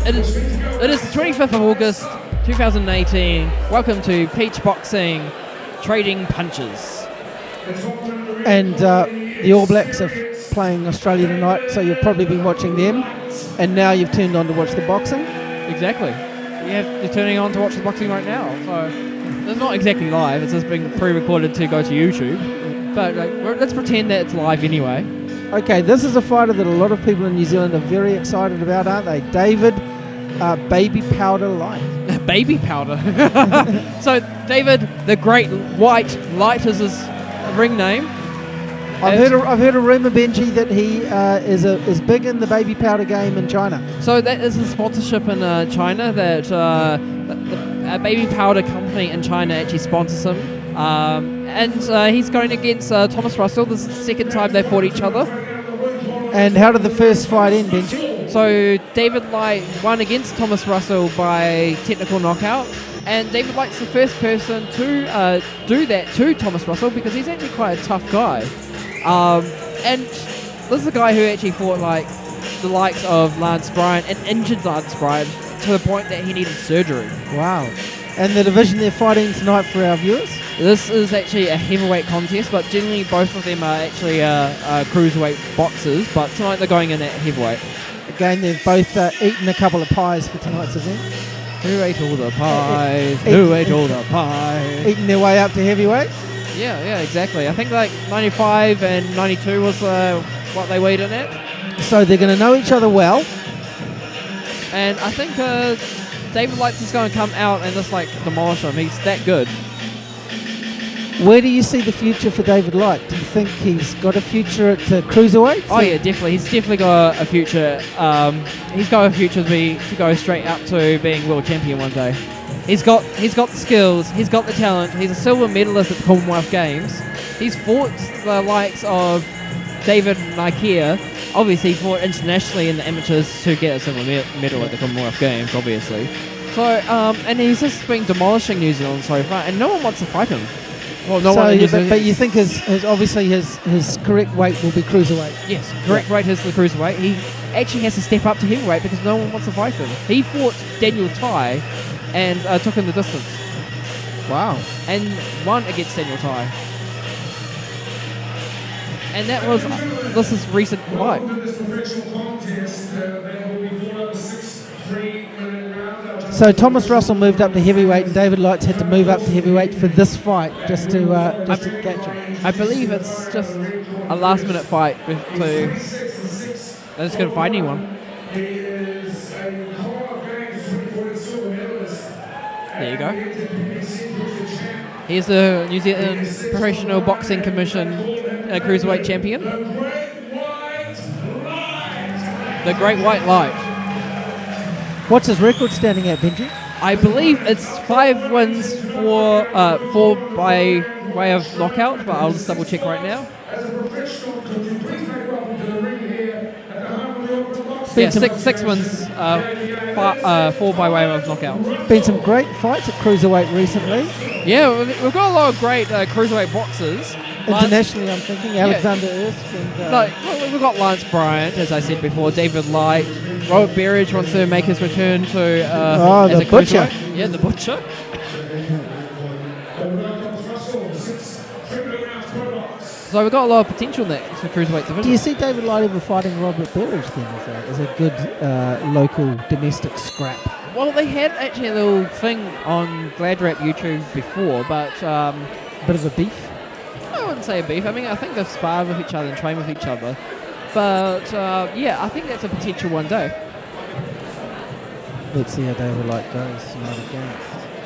It is the 25th of August, 2018. Welcome to Peach Boxing Trading Punches. And the All Blacks are playing Australia tonight, so you've probably been watching them. And now you've turned on to watch the boxing. Exactly. You're turning on to watch the boxing right now. So it's not exactly live. It's just being pre-recorded to go to YouTube. But let's pretend that it's live anyway. Okay, this is a fighter that a lot of people in New Zealand are very excited about, aren't they? David Baby Powder Light. Baby Powder. So David, the Great White Light is his ring name. I've heard a rumour, Benji, that he is big in the baby powder game in China. So that is a sponsorship in China that a baby powder company in China actually sponsors him. And he's going against Thomas Russell. This is the second time they fought each other. And how did the first fight end, Benji? So David Light won against Thomas Russell by technical knockout. And David Light's the first person to do that to Thomas Russell because he's actually quite a tough guy. And this is a guy who actually fought like the likes of Lance Bryan and injured Lance Bryan to the point that he needed surgery. Wow. And the division they're fighting tonight for our viewers? This is actually a heavyweight contest, but generally both of them are actually cruiserweight boxers, but tonight they're going in at heavyweight. Again, they've both eaten a couple of pies for tonight's event. Who ate all the pies? Who ate all the pies? Eating their way up to heavyweight? Yeah, exactly. I think like 95 and 92 was what they weighed in at. So they're going to know each other well. And I think David Light is going to come out and just like demolish him. He's that good. Where do you see the future for David Light? Do you think he's got a future at cruiserweight? Oh yeah, definitely. He's definitely got a future. He's got a future to go straight up to being world champion one day. He's got the skills. He's got the talent. He's a silver medalist at the Commonwealth Games. He's fought the likes of David Nikea. Obviously, he fought internationally in the amateurs to get a silver medal at the Commonwealth Games. Obviously, so and he's just been demolishing New Zealand so far, and no one wants to fight him. Well, no one. But you think his correct weight will be cruiserweight? Yes, correct weight is the cruiserweight. He actually has to step up to heavyweight because no one wants to fight him. He fought Daniel Tai and took him the distance. Wow. And won against Daniel Tai. And that was this is recent fight. So Thomas Russell moved up to heavyweight, and David Light had to move up to heavyweight for this fight, just to catch him. I believe it's just a last-minute fight. They're just going to fight anyone. There you go. Here's the New Zealand Professional Boxing Commission Cruiserweight Champion. The Great White Light. What's his record standing at, Benji? I believe it's 5 wins, 4 by way of knockout, but I'll just double check right now. Yeah, 6 wins, 4 by way of knockout. Been some great fights at cruiserweight recently. Yeah, we've got a lot of great cruiserweight boxers. Internationally, I'm thinking Alexander Ersk and... we've got Lance Bryant, as I said before, David Light. Robert Berridge wants to make his return to as the a Butcher. Yeah, the Butcher. So we've got a lot of potential in that cruiserweight division. Do you see David Light ever fighting Robert Berridge then as a good local domestic scrap? Well, they had actually a little thing on Gladrap YouTube before, but... bit of a beef? I wouldn't say a beef. I mean, I think they've sparred with each other and trained with each other. But, yeah, I think that's a potential one day. Let's see how David Light goes tonight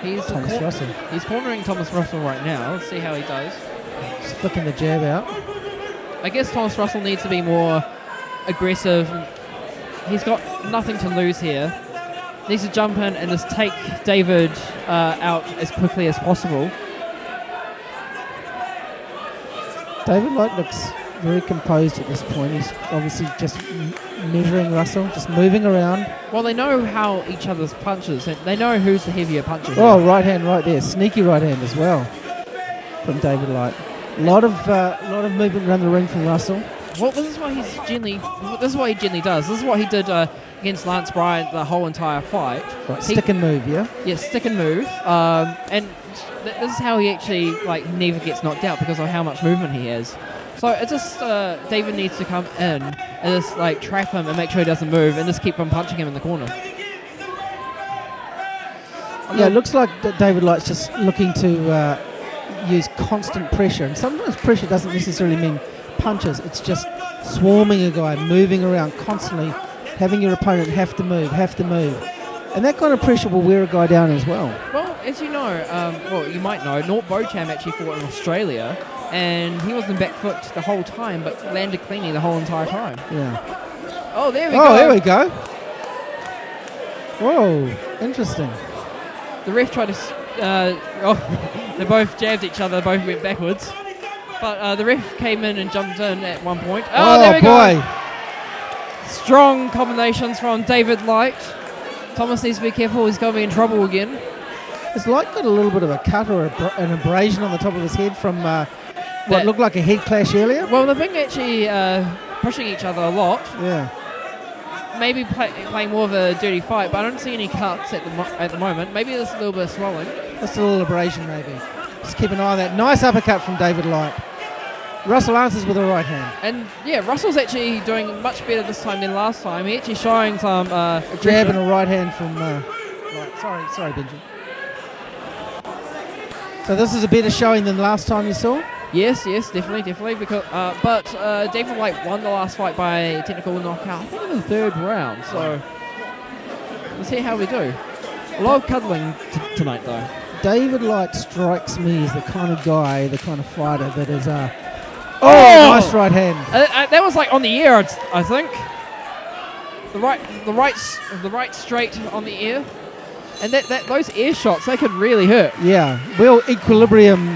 against Thomas Russell. He's cornering Thomas Russell right now. Let's see how he does. Just flicking the jab out. I guess Thomas Russell needs to be more aggressive. He's got nothing to lose here. Needs to jump in and just take David out as quickly as possible. David Light looks very composed at this point. He's obviously just measuring Russell, just moving around. Well, they know how each other's punches. They know who's the heavier puncher. Oh, right hand right there. Sneaky right hand as well from David Light. A lot of movement around the ring from Russell. Well, this is what he generally does. This is what he did against Lance Bryant the whole entire fight. Right, stick and move, yeah? Yeah, stick and move. And this is how he actually never gets knocked out because of how much movement he has. So it's just David needs to come in and just trap him and make sure he doesn't move and just keep on punching him in the corner. Yeah, it looks like David Light's just looking to use constant pressure. And sometimes pressure doesn't necessarily mean punches. It's just swarming a guy, moving around constantly, having your opponent have to move. And that kind of pressure will wear a guy down as well. Well, as you know, you might know, Nort Bocham actually fought in Australia, and he was in back foot the whole time, but landed cleanly the whole entire time. Yeah. Oh, there we go. Oh, there we go. Whoa, interesting. The ref tried to... they both jabbed each other, both went backwards. But the ref came in and jumped in at one point. Oh, there we boy. Go. Strong combinations from David Light. Thomas needs to be careful. He's going to be in trouble again. Has Light got a little bit of a cut or an abrasion on the top of his head from what looked like a head clash earlier? Well, they've been actually pushing each other a lot. Yeah. Maybe playing more of a dirty fight, but I don't see any cuts at the moment. Maybe there's a little bit of swelling. Just a little abrasion, maybe. Just keep an eye on that. Nice uppercut from David Light. Russell answers with a right hand. And yeah, Russell's actually doing much better this time than last time. He's actually showing some a jab and a right hand from Light. Sorry, Benji. So this is a better showing than last time you saw? Yes, definitely. Because, but David Light won the last fight by technical knockout, I think in the third round. So let's see how we do. A lot of cuddling tonight, though. David Light strikes me as the kind of guy, the kind of fighter that is nice right hand. That was on the ear, I think. The right straight on the ear, and those ear shots, they could really hurt. Yeah, well, equilibrium.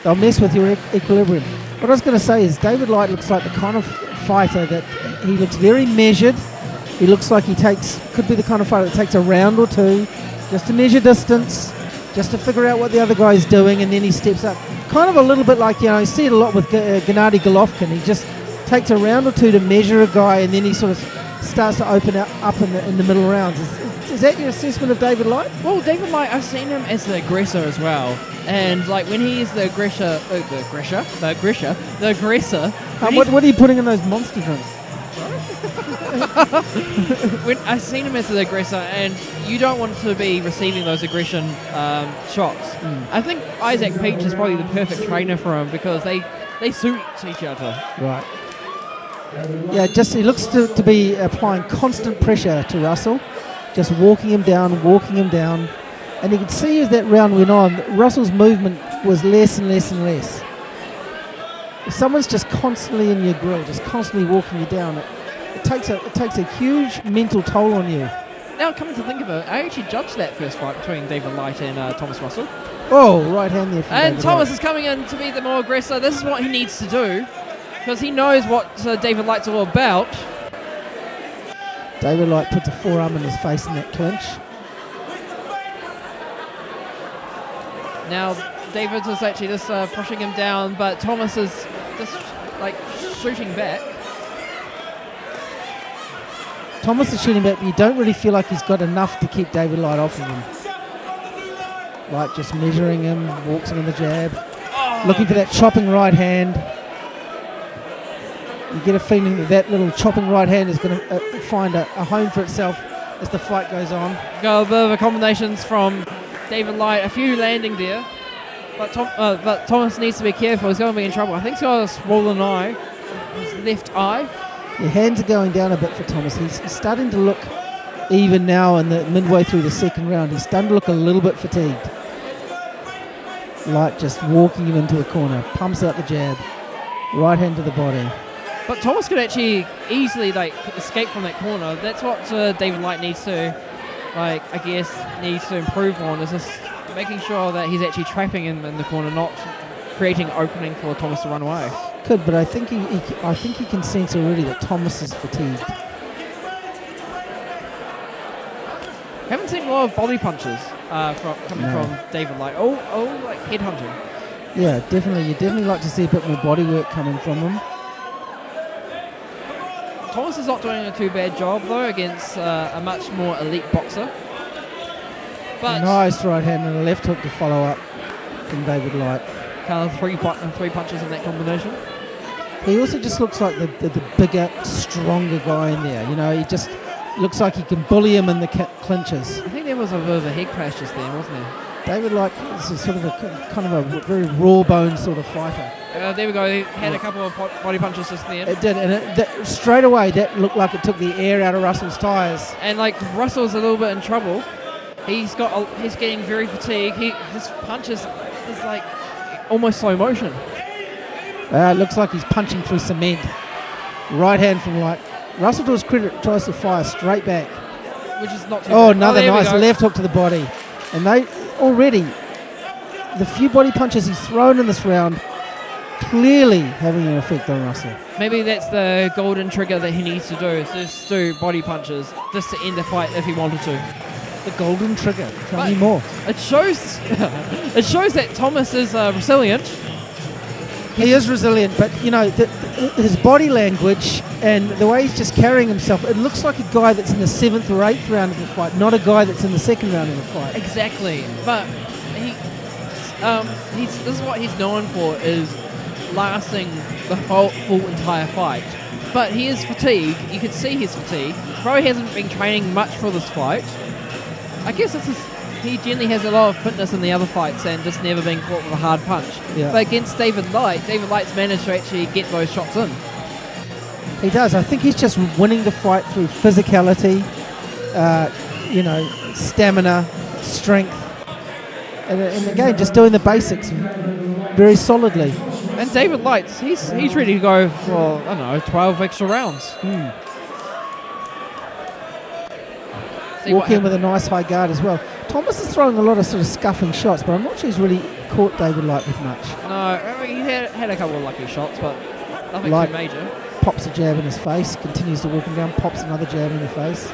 They'll mess with your equilibrium. What I was going to say is David Light looks like the kind of fighter that he looks very measured. He looks like could be the kind of fighter that takes a round or two just to measure distance, just to figure out what the other guy's doing, and then he steps up. Kind of a little bit like, you see it a lot with Gennady Golovkin. He just takes a round or two to measure a guy, and then he sort of starts to open up in the middle rounds. Is that your assessment of David Light? Well, David Light, I've seen him as the aggressor as well. And when he is the aggressor. What are you putting in those monster drinks? When I've seen him as the aggressor, and you don't want to be receiving those aggression shots. I think Isaac Peach is probably the perfect trainer for him because they suit each other. Right. Yeah, he looks to be applying constant pressure to Russell, just walking him down. And you could see as that round went on, Russell's movement was less and less. If someone's just constantly in your grill, just constantly walking you down, it takes a huge mental toll on you. Now, coming to think of it, I actually judged that first fight between David Light and Thomas Russell. Oh, right hand there from And David Thomas Light. is coming in to be the more aggressor. This is what he needs to do because he knows what David Light's all about. David Light puts a forearm in his face in that clinch. Now, David is actually just pushing him down, but Thomas is just shooting back. Thomas is shooting back, but you don't really feel like he's got enough to keep David Light off of him. Light just measuring him, walks him in the jab, looking for that chopping right hand. You get a feeling that little chopping right hand is going to find a home for itself as the fight goes on. Got a bit of combinations from David Light, a few landing there, but Thomas needs to be careful. He's going to be in trouble. I think he's got a swollen eye, his left eye. Your hands are going down a bit for Thomas. He's starting to look, even now in the midway through the second round, he's starting to look a little bit fatigued. Light just walking him into a corner, pumps out the jab, right hand to the body. But Thomas could actually easily escape from that corner. That's what David Light needs to, needs to improve on, is just making sure that he's actually trapping him in the corner, not creating an opening for Thomas to run away. Could, but I think he can sense already that Thomas is fatigued. Haven't seen a lot of body punches coming from David Light. Head hunting. Yeah, definitely. You definitely like to see a bit more body work coming from him. Thomas is not doing a too bad job though against a much more elite boxer. But Nice right hand and a left hook to follow up from David Light. kind of three punches in that combination. He also just looks like the bigger, stronger guy in there. You know, he just looks like he can bully him in the clinches. I think there was a bit of a head crash just then, wasn't there? David Light is a sort of a kind of a very raw bone sort of fighter. There we go. He had a couple of body punches just then. It did, and straight away that looked like it took the air out of Russell's tyres. And like Russell's a little bit in trouble. He's getting very fatigued. His punches is like almost slow motion. It looks like he's punching through cement. Right hand from Light. Russell, to his credit, tries to fire straight back. Which is not too bad. Another nice left hook to the body. And they already, the few body punches he's thrown in this round, clearly having an effect on Russell. Maybe that's the golden trigger that he needs to do, is just do body punches just to end the fight if he wanted to. The golden trigger. Tell me more. It shows that Thomas is resilient. He is resilient, but you know his body language and the way he's just carrying himself, it looks like a guy that's in the 7th or 8th round of the fight, not a guy that's in the 2nd round of the fight. Exactly, but this is what he's known for, is lasting the full entire fight. But he is fatigued. You can see his fatigue. Probably hasn't been training much for this fight. I guess he generally has a lot of fitness in the other fights and just never been caught with a hard punch. Yeah. But against David Light's managed to actually get those shots in. He does. I think he's just winning the fight through physicality, stamina, strength, and again, just doing the basics very solidly. And David Light, he's ready to go for, 12 extra rounds. Walk in with a nice high guard as well. Thomas is throwing a lot of sort of scuffing shots, but I'm not sure he's really caught David Light with much. No, I mean, he had a couple of lucky shots, but nothing Light too major. Pops a jab in his face, continues to walk him down, pops another jab in the face.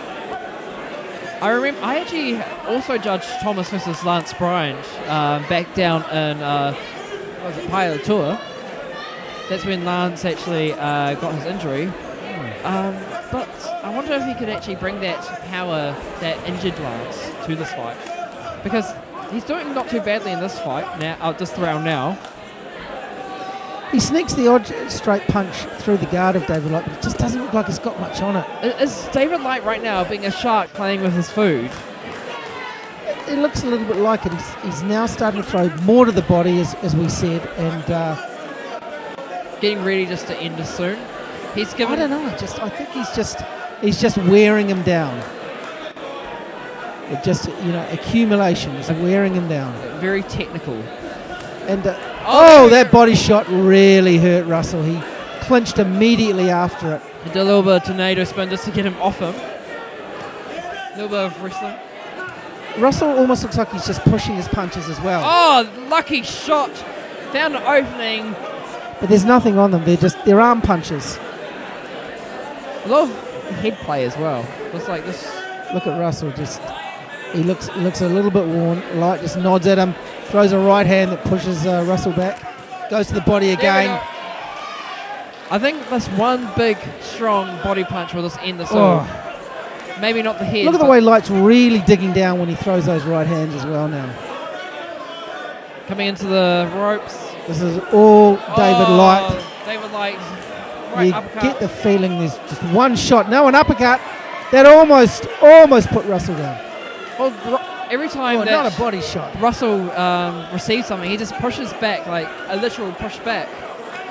I actually also judged Thomas versus Lance Bryant back down in Pilot Tour. That's when Lance actually got his injury. But I wonder if he could actually bring that power, that injured Lance, to this fight. Because he's doing not too badly in this fight, this round now. He sneaks the odd straight punch through the guard of David Light, but it just doesn't look like he's got much on it. Is David Light right now being a shark playing with his food? It looks a little bit like it. He's now starting to throw more to the body, as we said, and getting ready just to end this soon. I don't know. I think he's just wearing him down. It just accumulation is wearing him down. Very technical. And that body shot really hurt Russell. He clinched immediately after it. He did a little bit of tornado spin just to get him off him. A little bit of wrestling. Russell almost looks like he's just pushing his punches as well. Oh, lucky shot. Found an opening. But there's nothing on them. They're arm punches. A lot of head play as well. Looks like this. Look at Russell. He looks a little bit worn. Light just nods at him, throws a right hand that pushes Russell back, goes to the body again. I think this one big, strong body punch will just end this off. Maybe not the head. Look at the way Light's really digging down when he throws those right hands as well now. Coming into the ropes. This is all David Light. David Light. You get the feeling there's just one shot. No, an uppercut that almost put Russell down. Well, every time that not a body shot. Russell receives something, he just pushes back, like a literal push back.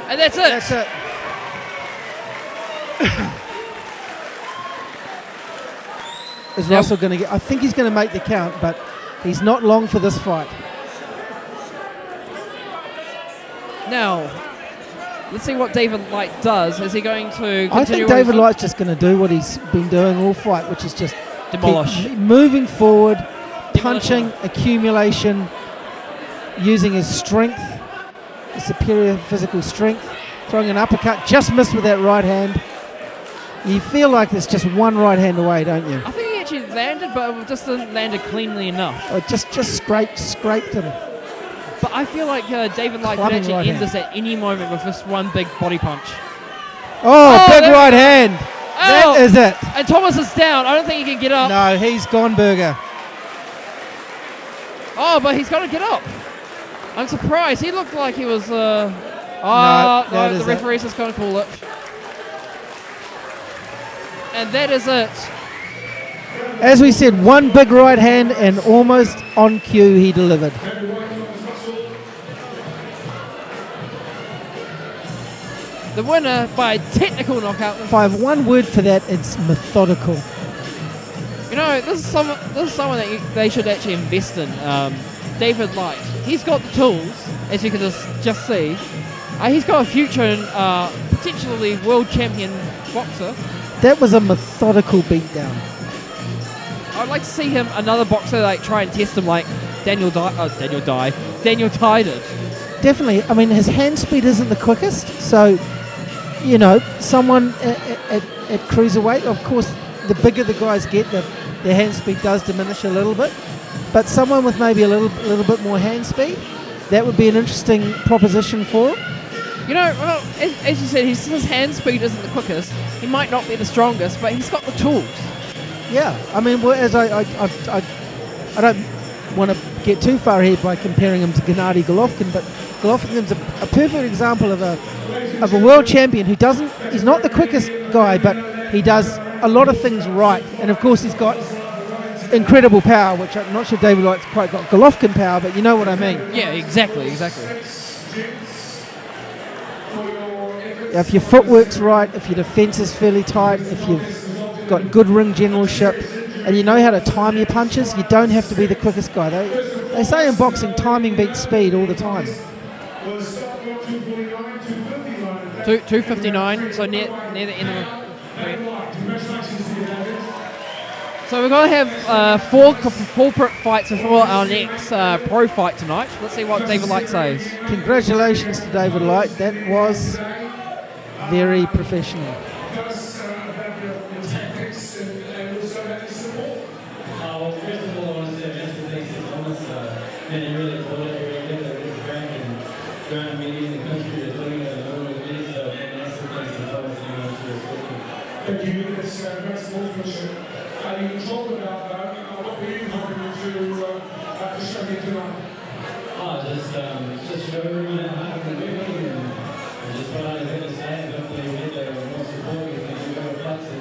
And that's it. That's it. Is Russell going to get... I think he's going to make the count, but he's not long for this fight. Now, let's see what David Light does. Is he going to continue? I think David Light's just going to do what he's been doing all fight, which is just demolish. Moving forward, punching, accumulation, using his strength, his superior physical strength, throwing an uppercut, just missed with that right hand. You feel like there's just one right hand away, don't you? I think he actually landed, but it just didn't land it cleanly enough. Oh, just scraped him. But I feel like David Light could Clubbing actually right end hand. this at any moment with just one big body punch. Oh, big there we right go. hand. Oh, That is it. and Thomas is down. I don't think he can get up. No, he's gone, Burger. Oh, but he's got to get up. I'm surprised. He looked like he was... that no, is the referee's just going to call it. And that is it. As we said, one big right hand and almost on cue he delivered. The winner by technical knockout. If I have one word for that, it's methodical. You know, this is someone that they should actually invest in. David Light. He's got the tools, as you can just see. He's got a future in potentially world champion boxer. That was a methodical beatdown. I'd like to see him, another boxer, like try and test him like Daniel Tye did. Definitely. I mean, his hand speed isn't the quickest, so, you know, someone at cruiserweight, of course, the bigger the guys get, their hand speed does diminish a little bit. But someone with maybe a little bit more hand speed, that would be an interesting proposition for him. You know, well, as you said, his hand speed isn't the quickest. He might not be the strongest, but he's got the tools. Yeah, I mean, well, as I don't want to get too far ahead by comparing him to Gennady Golovkin, but Golovkin's a perfect example of a world champion who he's not the quickest guy, but he does a lot of things right. And of course, he's got incredible power, which I'm not sure David Light's quite got Golovkin power, but you know what I mean. Yeah, exactly. If your footwork's right, if your defence is fairly tight, if you've got good ring generalship, and you know how to time your punches, you don't have to be the quickest guy. They say in boxing, timing beats speed all the time. 259, so near the end of the... So we're going to have 4 corporate fights before our next pro fight tonight. Let's see what David Light says. Congratulations to David Light. That was very professional. Thank you. This best sportsmanship. You talked about that. What were you hoping to show me tonight? Just show everyone how to do it, and just what I was going to say, and hopefully we get there more support if you go fights and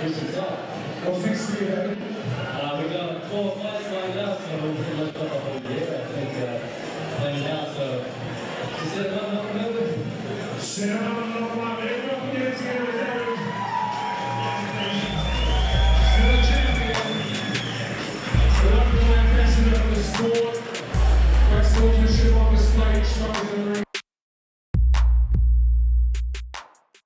push yourself. Well, thanks to you. We got 4 fights lined up, so we're pretty much got the whole year, I think, planned out, so just set it up and over. Set it up.